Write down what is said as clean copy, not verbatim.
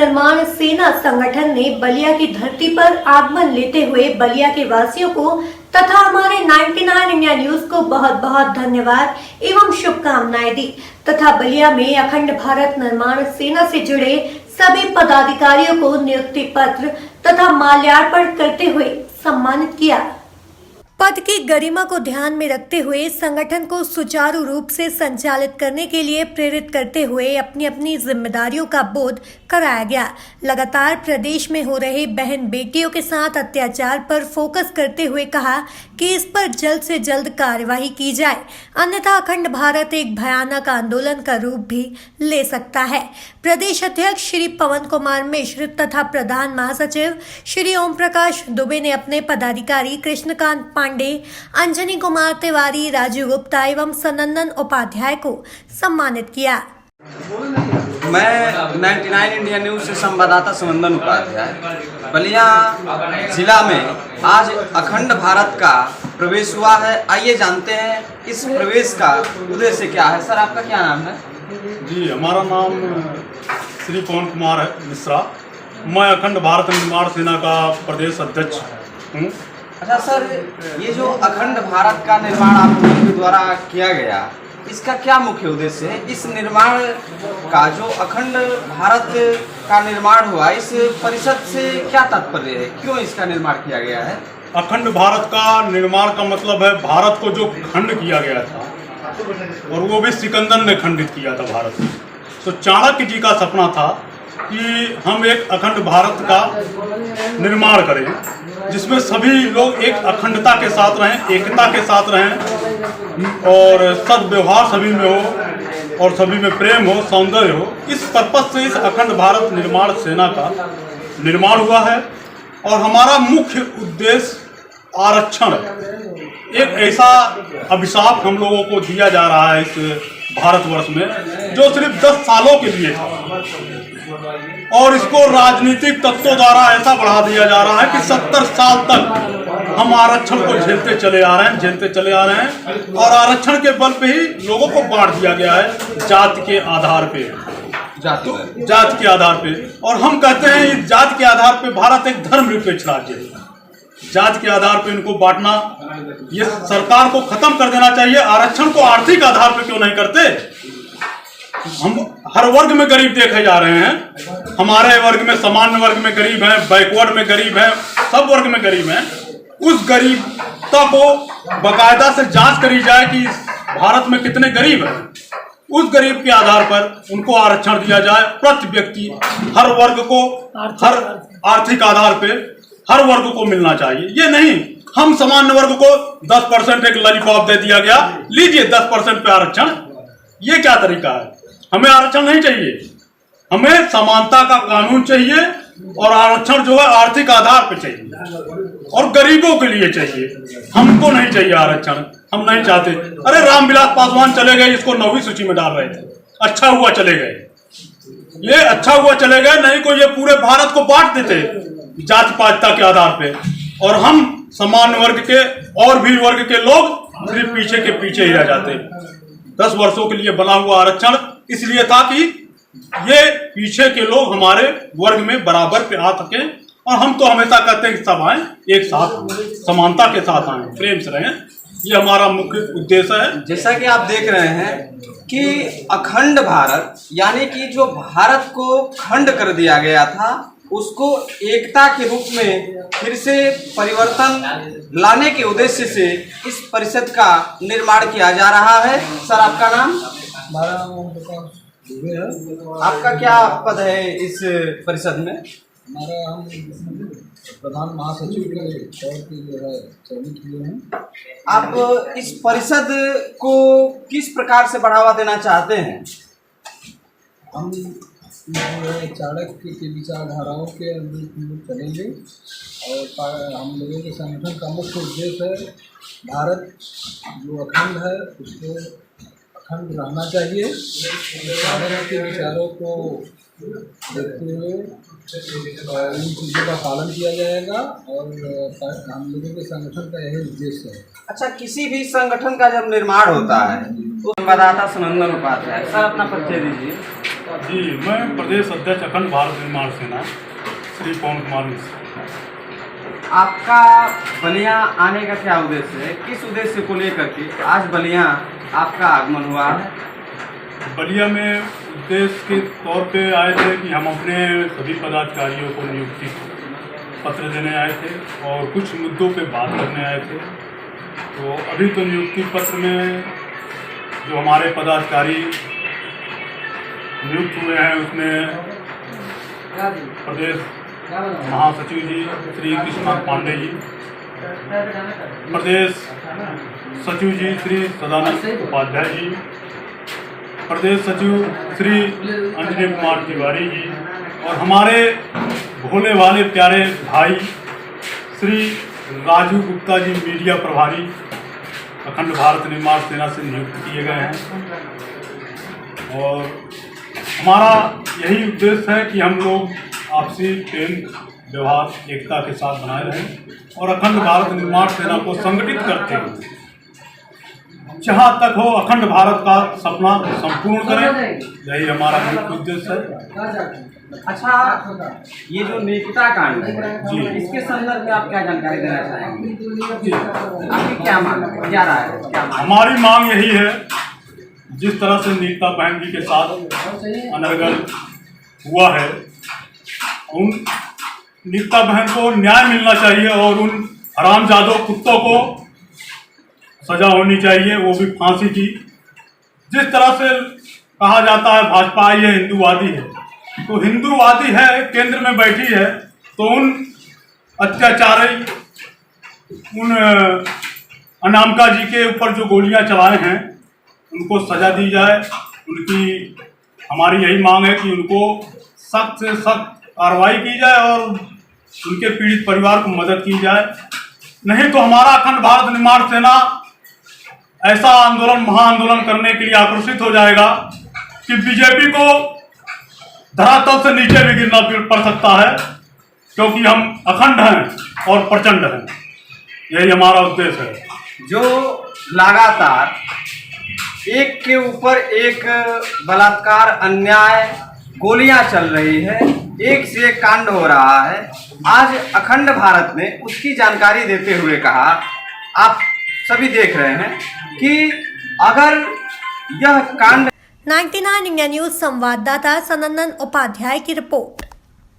निर्माण सेना संगठन ने बलिया की धरती पर आगमन लेते हुए बलिया के वासियों को तथा हमारे 99 इंडिया न्यूज को बहुत बहुत धन्यवाद एवं शुभकामनाएं दी तथा बलिया में अखंड भारत निर्माण सेना से जुड़े सभी पदाधिकारियों को नियुक्ति पत्र तथा माल्यार्पण करते हुए सम्मानित किया। पद की गरिमा को ध्यान में रखते हुए संगठन को सुचारू रूप से संचालित करने के लिए प्रेरित करते हुए अपनी अपनी जिम्मेदारियों का बोध कराया गया। लगातार प्रदेश में हो रहे बहन बेटियों के साथ अत्याचार पर फोकस करते हुए कहा कि इस पर जल्द से जल्द कार्यवाही की जाए, अन्यथा अखंड भारत एक भयानक आंदोलन का रूप भी ले सकता है। प्रदेश अध्यक्ष श्री पवन कुमार मिश्र तथा प्रधान महासचिव श्री ओम प्रकाश दुबे ने अपने पदाधिकारी कृष्णकांत पांडे, अंजनी कुमार तिवारी, राजू गुप्ता एवं सनंदन उपाध्याय को सम्मानित किया। मैं 99 इंडिया न्यूज से संवाददाता सनंदन उपाध्याय। बलिया जिला में आज अखंड भारत का प्रवेश हुआ है। आइए जानते हैं इस प्रवेश का उद्देश्य क्या है। सर, आपका क्या नाम है? जी, हमारा नाम श्री पवन कुमार मिश्रा। मैं अखंड भारत निर्माण सेना का प्रदेश अध्यक्ष हूँ। अच्छा सर, ये जो अखंड भारत का निर्माण आप लोगों के द्वारा किया गया, इसका क्या मुख्य उद्देश्य है? इस निर्माण का जो अखंड भारत का निर्माण हुआ, इस परिषद से क्या तात्पर्य है? क्यों इसका निर्माण किया गया है? अखंड भारत का निर्माण का मतलब है भारत को जो खंड किया गया था, और वो भी सिकंदर ने खंडित किया था भारत को। तो चाणक्य जी का सपना था कि हम एक अखंड भारत का निर्माण करें, जिसमें सभी लोग एक अखंडता के साथ रहें, एकता के साथ रहें और सद्व्यवहार सभी में हो और सभी में प्रेम हो, सौंदर्य हो। इस पर्पज से इस अखंड भारत निर्माण सेना का निर्माण हुआ है। और हमारा मुख्य उद्देश्य आरक्षण है। एक ऐसा अभिशाप हम लोगों को दिया जा रहा है इस भारतवर्ष में, जो सिर्फ 10 सालों के लिए था, और इसको राजनीतिक तत्वों द्वारा ऐसा बढ़ा दिया जा रहा है कि 70 साल तक हम आरक्षण को झेलते चले आ रहे हैं और आरक्षण के बल पे ही लोगों को बांट दिया गया है जाति के आधार पे, जाति के आधार पे। और हम कहते हैं इस जाति के आधार पे भारत एक धर्मनिरपेक्ष राज्य है। जाति के आधार पे इनको बांटना, ये सरकार को खत्म कर देना चाहिए। आरक्षण को आर्थिक आधार पे क्यों नहीं करते? हम हर वर्ग में गरीब देखे जा रहे हैं। हमारे वर्ग में, सामान्य वर्ग में गरीब हैं, बैकवर्ड में गरीब हैं, सब वर्ग में गरीब हैं। उस गरीबता को बाकायदा से जांच करी जाए कि भारत में कितने गरीब हैं। उस गरीब के आधार पर उनको आरक्षण दिया जाए। प्रति व्यक्ति, हर वर्ग को, हर आर्थिक आधार पे हर वर्ग को मिलना चाहिए। ये नहीं हम सामान्य वर्ग को 10% एक लॉलीपॉप दे दिया गया, लीजिए 10% पे आरक्षण। ये क्या तरीका है? हमें आरक्षण नहीं चाहिए, हमें समानता का कानून चाहिए और आरक्षण जो है आर्थिक आधार पे चाहिए और गरीबों के लिए चाहिए। हमको नहीं चाहिए आरक्षण, हम नहीं चाहते। अरे रामविलास पासवान चले गए, इसको 9वीं सूची में डाल रहे थे, अच्छा हुआ चले गए। ये अच्छा हुआ चले गए, नहीं को ये पूरे भारत को बांट देते जाति पातिता के आधार पे, और हम सामान्य वर्ग के और भी वर्ग के लोग सिर्फ पीछे के पीछे ही रह जाते। 10 वर्षों के लिए बना हुआ आरक्षण इसलिए था कि ये पीछे के लोग हमारे वर्ग में बराबर पे आ सके। और हम तो हमेशा कहते हैं कि सब आए एक साथ, समानता के साथ आए, प्रेम से रहें। ये हमारा मुख्य उद्देश्य है। जैसा कि आप देख रहे हैं कि अखंड भारत, यानी कि जो भारत को खंड कर दिया गया था, उसको एकता के रूप में फिर से परिवर्तन लाने के उद्देश्य से इस परिषद का निर्माण किया जा रहा है। सर, आपका नाम? हमारा नाम ओम प्रकाश दुबे है। आपका क्या पद है इस परिषद में? हमारा हम प्रधान महासचिव के तौर पे जो है चयनित हुए हैं। आप इस परिषद को किस प्रकार से बढ़ावा देना चाहते हैं? हम चाणक्य के विचारधाराओं के अनुरूप हम लोग चलेंगे और हम लोगों के संगठन का मुख्य उद्देश्य है भारत जो अखंड है उसको अखंड रहना चाहिए। चाणक्य के विचारों को देखते हुए इन चीज़ों का पालन किया जाएगा और हम लोगों के संगठन का यही उद्देश्य है। अच्छा, किसी भी संगठन का जब निर्माण होता है तो संवाददाता सनंदन उपाध्याय। सर, अपना परिचय दीजिए। जी, मैं प्रदेश अध्यक्ष अखंड भारत निर्माण सेना श्री पवन कुमार मिश्रा। आपका बलिया आने का क्या उद्देश्य है? किस उद्देश्य को लेकर के आज बलिया आपका आगमन हुआ है? बलिया में उद्देश्य के तौर पे आए थे कि हम अपने सभी पदाधिकारियों को नियुक्ति पत्र देने आए थे और कुछ मुद्दों पे बात करने आए थे। तो अभी तो नियुक्ति पत्र में जो हमारे पदाधिकारी नियुक्त हुए हैं उसमें प्रदेश महासचिव जी श्री कृष्णनाथ पांडे जी, प्रदेश सचिव जी श्री सदानंद उपाध्याय जी, प्रदेश सचिव श्री अंजनी कुमार तिवारी जी और हमारे भोले वाले प्यारे भाई श्री राजू गुप्ता जी मीडिया प्रभारी अखंड भारत निर्माण सेना से नियुक्त किए गए हैं। और हमारा यही उद्देश्य है कि हम लोग आपसी प्रेम व्यवहार एकता के साथ बनाए रहें और अखंड भारत निर्माण सेना को संगठित करते हुए जहाँ तक हो अखंड भारत का सपना संपूर्ण करें, यही हमारा मुख्य उद्देश्य है। अच्छा, ये जो निकिता कांड है जी, इसके संदर्भ में आप क्या जानकारी देना चाहेंगे? आपकी क्या मांग है, क्या राय है, क्या मांग? हमारी मांग यही है, जिस तरह से नीता बहन जी के साथ अनर्गल हुआ है, उन नीता बहन को न्याय मिलना चाहिए और उन हरामजादों कुत्तों को सजा होनी चाहिए, वो भी फांसी की। जिस तरह से कहा जाता है भाजपा ये हिंदूवादी है, तो हिंदूवादी है, केंद्र में बैठी है, तो उन अत्याचारी उन अनामिका जी के ऊपर जो गोलियां चलाए हैं उनको सजा दी जाए। उनकी हमारी यही मांग है कि उनको सख्त से सख्त कार्रवाई की जाए और उनके पीड़ित परिवार को मदद की जाए। नहीं तो हमारा अखंड भारत निर्माण सेना ऐसा आंदोलन महाआंदोलन करने के लिए आक्रोशित हो जाएगा कि बीजेपी को धरातल से नीचे भी गिरना पड़ सकता है, क्योंकि हम अखंड हैं और प्रचंड हैं। यही हमारा उद्देश्य है। जो लगातार एक के ऊपर एक बलात्कार, अन्याय, गोलियां चल रही है, एक से एक कांड हो रहा है, आज अखंड भारत ने उसकी जानकारी देते हुए कहा, आप सभी देख रहे हैं कि अगर यह कांड 99 इंडिया न्यूज संवाददाता सनंदन उपाध्याय की रिपोर्ट।